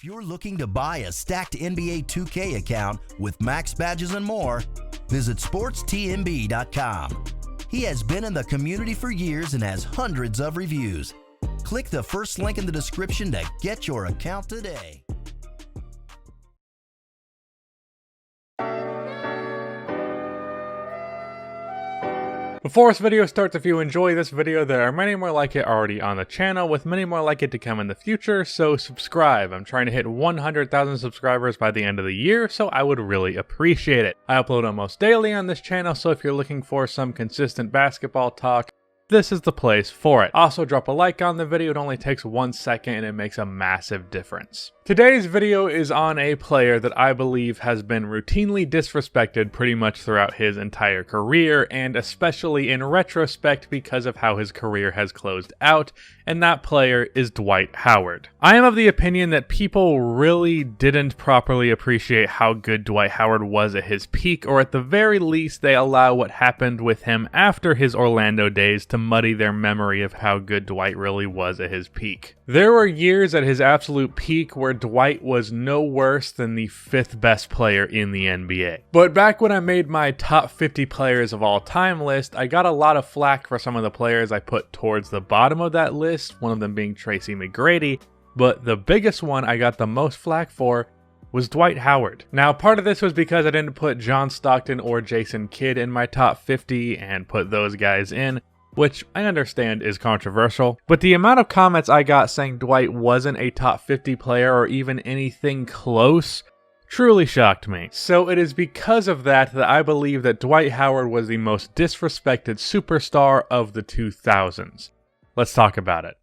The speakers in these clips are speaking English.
If you're looking to buy a stacked NBA 2K account with max badges and more, visit sportstmb.com. He has been in the community for years and has hundreds of reviews. Click the first link in the description to get your account today. Before this video starts, if you enjoy this video, there are many more like it already on the channel, with many more like it to come in the future, so subscribe. I'm trying to hit 100,000 subscribers by the end of the year, so I would really appreciate it. I upload almost daily on this channel, so if you're looking for some consistent basketball talk, this is the place for it. Also, drop a like on the video. It only takes 1 second and it makes a massive difference. Today's video is on a player that I believe has been routinely disrespected pretty much throughout his entire career, and especially in retrospect because of how his career has closed out, and that player is Dwight Howard. I am of the opinion that people really didn't properly appreciate how good Dwight Howard was at his peak, or at the very least they allow what happened with him after his Orlando days to muddy their memory of how good Dwight really was at his peak. There were years at his absolute peak where Dwight was no worse than the 5th best player in the NBA. But back when I made my top 50 players of all time list, I got a lot of flack for some of the players I put towards the bottom of that list, one of them being Tracy McGrady, but the biggest one I got the most flack for was Dwight Howard. Now, part of this was because I didn't put John Stockton or Jason Kidd in my top 50 and put those guys in, which I understand is controversial, but the amount of comments I got saying Dwight wasn't a top 50 player or even anything close truly shocked me. So it is because of that that I believe that Dwight Howard was the most disrespected superstar of the 2000s. Let's talk about it.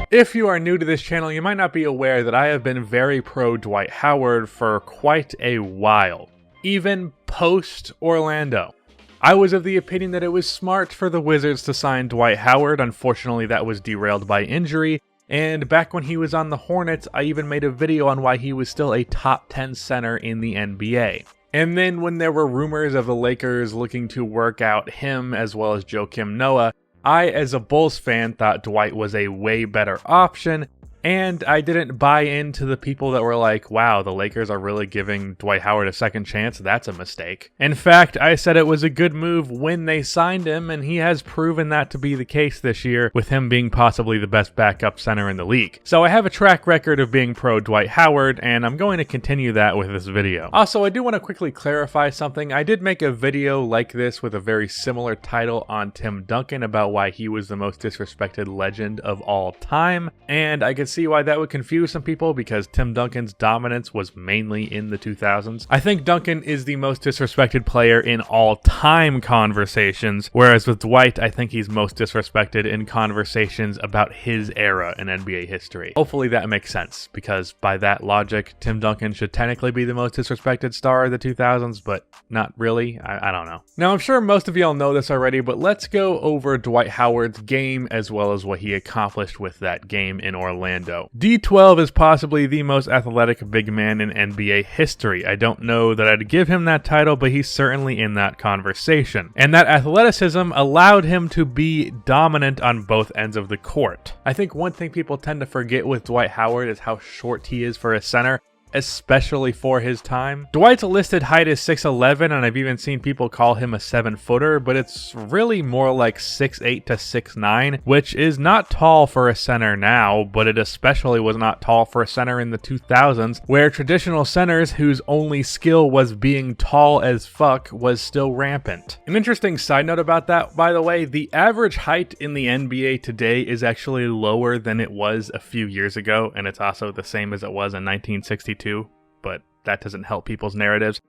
If you are new to this channel, you might not be aware that I have been very pro Dwight Howard for quite a while, even post Orlando. I was of the opinion that it was smart for the Wizards to sign Dwight Howard. Unfortunately, that was derailed by injury, and back when he was on the Hornets, I even made a video on why he was still a top 10 center in the NBA. And then when there were rumors of the Lakers looking to work out him as well as Joakim Noah, I, as a Bulls fan, thought Dwight was a way better option, and I didn't buy into the people that were like, wow, the Lakers are really giving Dwight Howard a second chance, that's a mistake. In fact, I said it was a good move when they signed him, and he has proven that to be the case this year, with him being possibly the best backup center in the league. So I have a track record of being pro Dwight Howard, and I'm going to continue that with this video. Also, I do want to quickly clarify something. I did make a video like this with a very similar title on Tim Duncan about why he was the most disrespected legend of all time, and I could see why that would confuse some people because Tim Duncan's dominance was mainly in the 2000s. I think Duncan is the most disrespected player in all time conversations, whereas with Dwight, I think he's most disrespected in conversations about his era in NBA history. Hopefully that makes sense, because by that logic, Tim Duncan should technically be the most disrespected star of the 2000s, but not really. I don't know. Now, I'm sure most of y'all know this already, but let's go over Dwight Howard's game as well as what he accomplished with that game in Orlando. D12 is possibly the most athletic big man in NBA history. I don't know that I'd give him that title, but he's certainly in that conversation. And that athleticism allowed him to be dominant on both ends of the court. I think one thing people tend to forget with Dwight Howard is how short he is for a center, especially for his time. Dwight's listed height is 6'11", and I've even seen people call him a 7-footer, but it's really more like 6'8 to 6'9", which is not tall for a center now, but it especially was not tall for a center in the 2000s, where traditional centers whose only skill was being tall as fuck was still rampant. An interesting side note about that, by the way, the average height in the NBA today is actually lower than it was a few years ago, and it's also the same as it was in 1962. But that doesn't help people's narratives.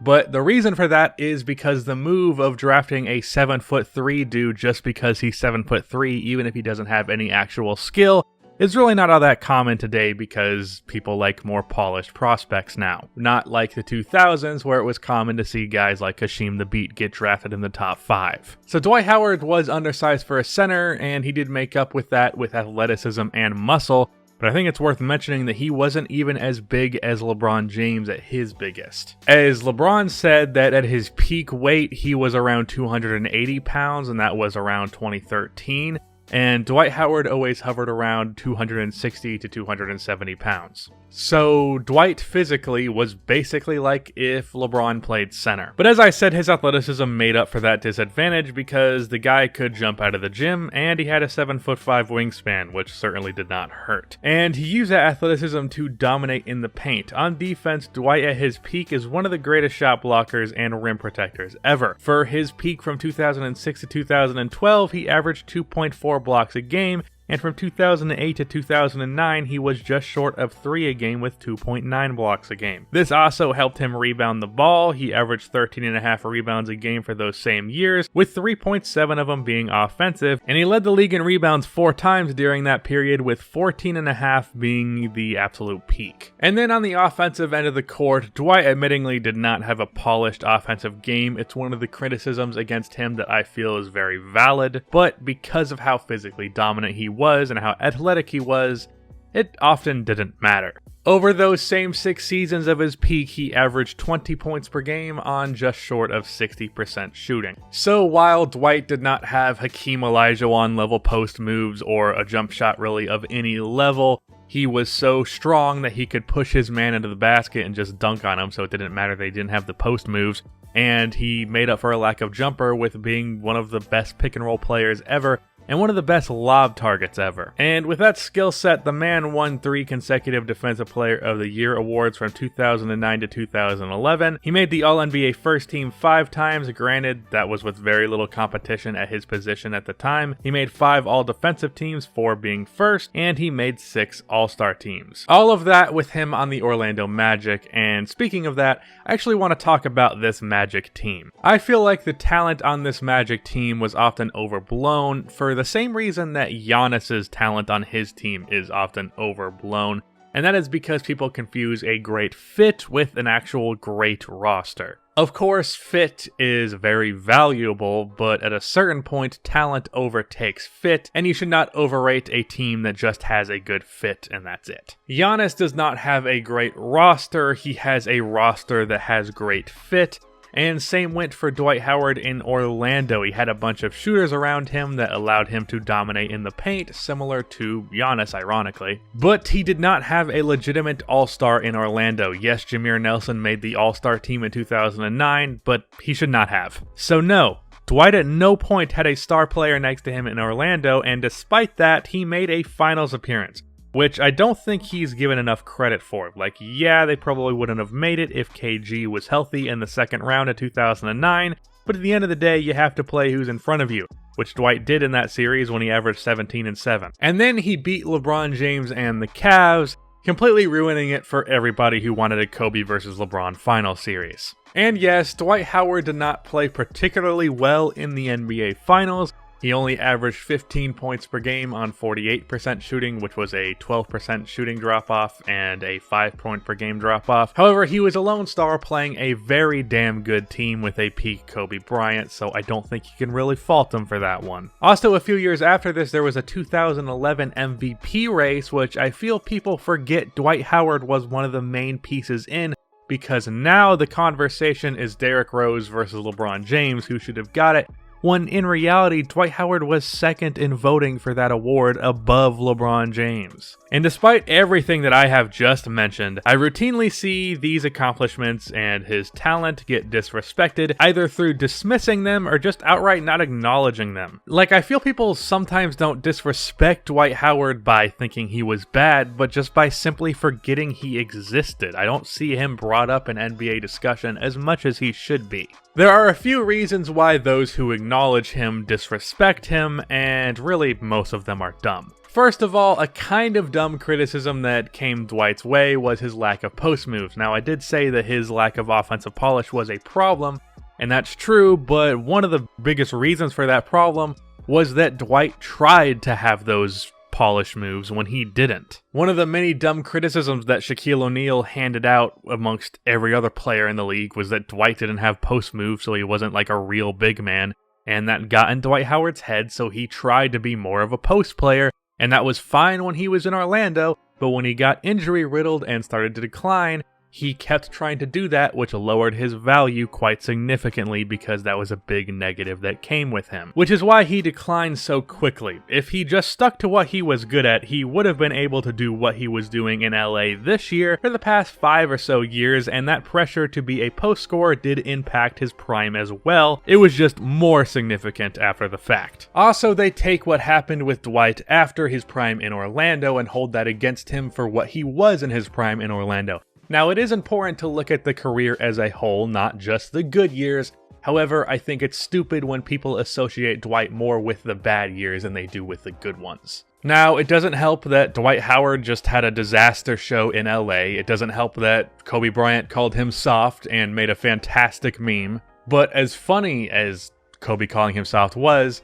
But the reason for that is because the move of drafting a 7'3" dude just because he's 7'3", even if he doesn't have any actual skill, is really not all that common today because people like more polished prospects now. Not like the 2000s where it was common to see guys like Hasheem the Beat get drafted in the top 5. So Dwight Howard was undersized for a center, and he did make up with that with athleticism and muscle, but I think it's worth mentioning that he wasn't even as big as LeBron James at his biggest. As LeBron said that at his peak weight, he was around 280 pounds, and that was around 2013. And Dwight Howard always hovered around 260 to 270 pounds. So Dwight physically was basically like if LeBron played center. But as I said, his athleticism made up for that disadvantage because the guy could jump out of the gym and he had a 7'5" wingspan, which certainly did not hurt. And he used that athleticism to dominate in the paint. On defense, Dwight at his peak is one of the greatest shot blockers and rim protectors ever. For his peak from 2006 to 2012, he averaged 2.4 blocks a game, and from 2008 to 2009, he was just short of 3 a game with 2.9 blocks a game. This also helped him rebound the ball. He averaged 13.5 rebounds a game for those same years, with 3.7 of them being offensive, and he led the league in rebounds 4 times during that period, with 14.5 being the absolute peak. And then on the offensive end of the court, Dwight admittingly did not have a polished offensive game. It's one of the criticisms against him that I feel is very valid, but because of how physically dominant he was and how athletic he was, it often didn't matter. Over those same 6 seasons of his peak, he averaged 20 points per game on just short of 60% shooting. So while Dwight did not have Hakeem Olajuwon level post moves or a jump shot really of any level, he was so strong that he could push his man into the basket and just dunk on him, so it didn't matter they didn't have the post moves. And he made up for a lack of jumper with being one of the best pick and roll players ever, and one of the best lob targets ever. And with that skill set, the man won 3 consecutive Defensive Player of the Year awards from 2009 to 2011. He made the All-NBA First Team 5 times, granted that was with very little competition at his position at the time. He made 5 All-Defensive Teams, 4 being first, and he made 6 All-Star Teams. All of that with him on the Orlando Magic, and speaking of that, I actually want to talk about this Magic team. I feel like the talent on this Magic team was often overblown for the same reason that Giannis's talent on his team is often overblown, and that is because people confuse a great fit with an actual great roster. Of course, fit is very valuable, but at a certain point, talent overtakes fit, and you should not overrate a team that just has a good fit, and that's it. Giannis does not have a great roster, he has a roster that has great fit. And same went for Dwight Howard in Orlando. He had a bunch of shooters around him that allowed him to dominate in the paint, similar to Giannis, ironically. But he did not have a legitimate all-star in Orlando. Yes, Jameer Nelson made the all-star team in 2009, but he should not have. So no, Dwight at no point had a star player next to him in Orlando, and despite that, he made a finals appearance, which I don't think he's given enough credit for. Like, yeah, they probably wouldn't have made it if KG was healthy in the second round of 2009, but at the end of the day, you have to play who's in front of you, which Dwight did in that series when he averaged 17 and 7. And then he beat LeBron James and the Cavs, completely ruining it for everybody who wanted a Kobe versus LeBron final series. And yes, Dwight Howard did not play particularly well in the NBA Finals. He only averaged 15 points per game on 48% shooting, which was a 12% shooting drop-off and a 5-point per game drop-off. However, he was a lone star playing a very damn good team with a peak Kobe Bryant, so I don't think you can really fault him for that one. Also, a few years after this, there was a 2011 MVP race, which I feel people forget Dwight Howard was one of the main pieces in, because now the conversation is Derrick Rose versus LeBron James, who should have got it, when in reality, Dwight Howard was second in voting for that award above LeBron James. And despite everything that I have just mentioned, I routinely see these accomplishments and his talent get disrespected, either through dismissing them or just outright not acknowledging them. Like, I feel people sometimes don't disrespect Dwight Howard by thinking he was bad, but just by simply forgetting he existed. I don't see him brought up in NBA discussion as much as he should be. There are a few reasons why those who acknowledge him disrespect him, and really most of them are dumb. First of all, a kind of dumb criticism that came Dwight's way was his lack of post moves. Now, I did say that his lack of offensive polish was a problem, and that's true, but one of the biggest reasons for that problem was that Dwight tried to have those polished moves when he didn't. One of the many dumb criticisms that Shaquille O'Neal handed out amongst every other player in the league was that Dwight didn't have post moves, so he wasn't like a real big man, and that got in Dwight Howard's head, so he tried to be more of a post player, and that was fine when he was in Orlando, but when he got injury riddled and started to decline, he kept trying to do that, which lowered his value quite significantly because that was a big negative that came with him. Which is why he declined so quickly. If he just stuck to what he was good at, he would have been able to do what he was doing in LA this year for the past 5 or so years, and that pressure to be a post scorer did impact his prime as well. It was just more significant after the fact. Also, they take what happened with Dwight after his prime in Orlando and hold that against him for what he was in his prime in Orlando. Now, it is important to look at the career as a whole, not just the good years. However, I think it's stupid when people associate Dwight more with the bad years than they do with the good ones. Now, it doesn't help that Dwight Howard just had a disaster show in LA. It doesn't help that Kobe Bryant called him soft and made a fantastic meme. But as funny as Kobe calling him soft was,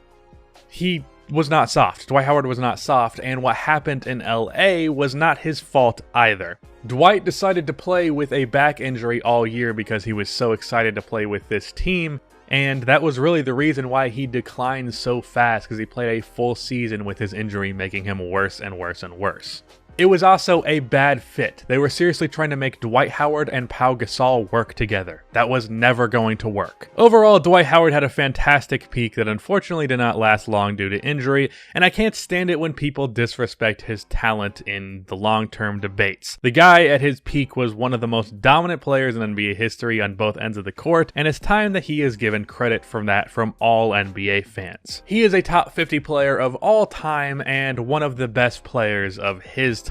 he was not soft. Dwight Howard was not soft, and what happened in LA was not his fault either. Dwight decided to play with a back injury all year because he was so excited to play with this team, and that was really the reason why he declined so fast, because he played a full season with his injury making him worse and worse and worse. It was also a bad fit. They were seriously trying to make Dwight Howard and Pau Gasol work together. That was never going to work. Overall, Dwight Howard had a fantastic peak that unfortunately did not last long due to injury, and I can't stand it when people disrespect his talent in the long-term debates. The guy at his peak was one of the most dominant players in NBA history on both ends of the court, and it's time that he is given credit from that from all NBA fans. He is a top 50 player of all time and one of the best players of his time.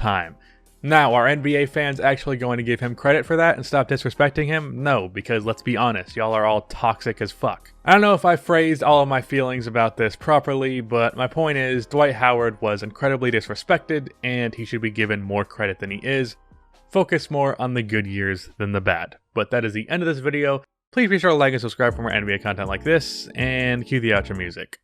Now, are NBA fans actually going to give him credit for that and stop disrespecting him? No, because let's be honest, y'all are all toxic as fuck. I don't know if I phrased all of my feelings about this properly, but my point is Dwight Howard was incredibly disrespected and he should be given more credit than he is. Focus more on the good years than the bad. But that is the end of this video. Please be sure to like and subscribe for more NBA content like this, and cue the outro music.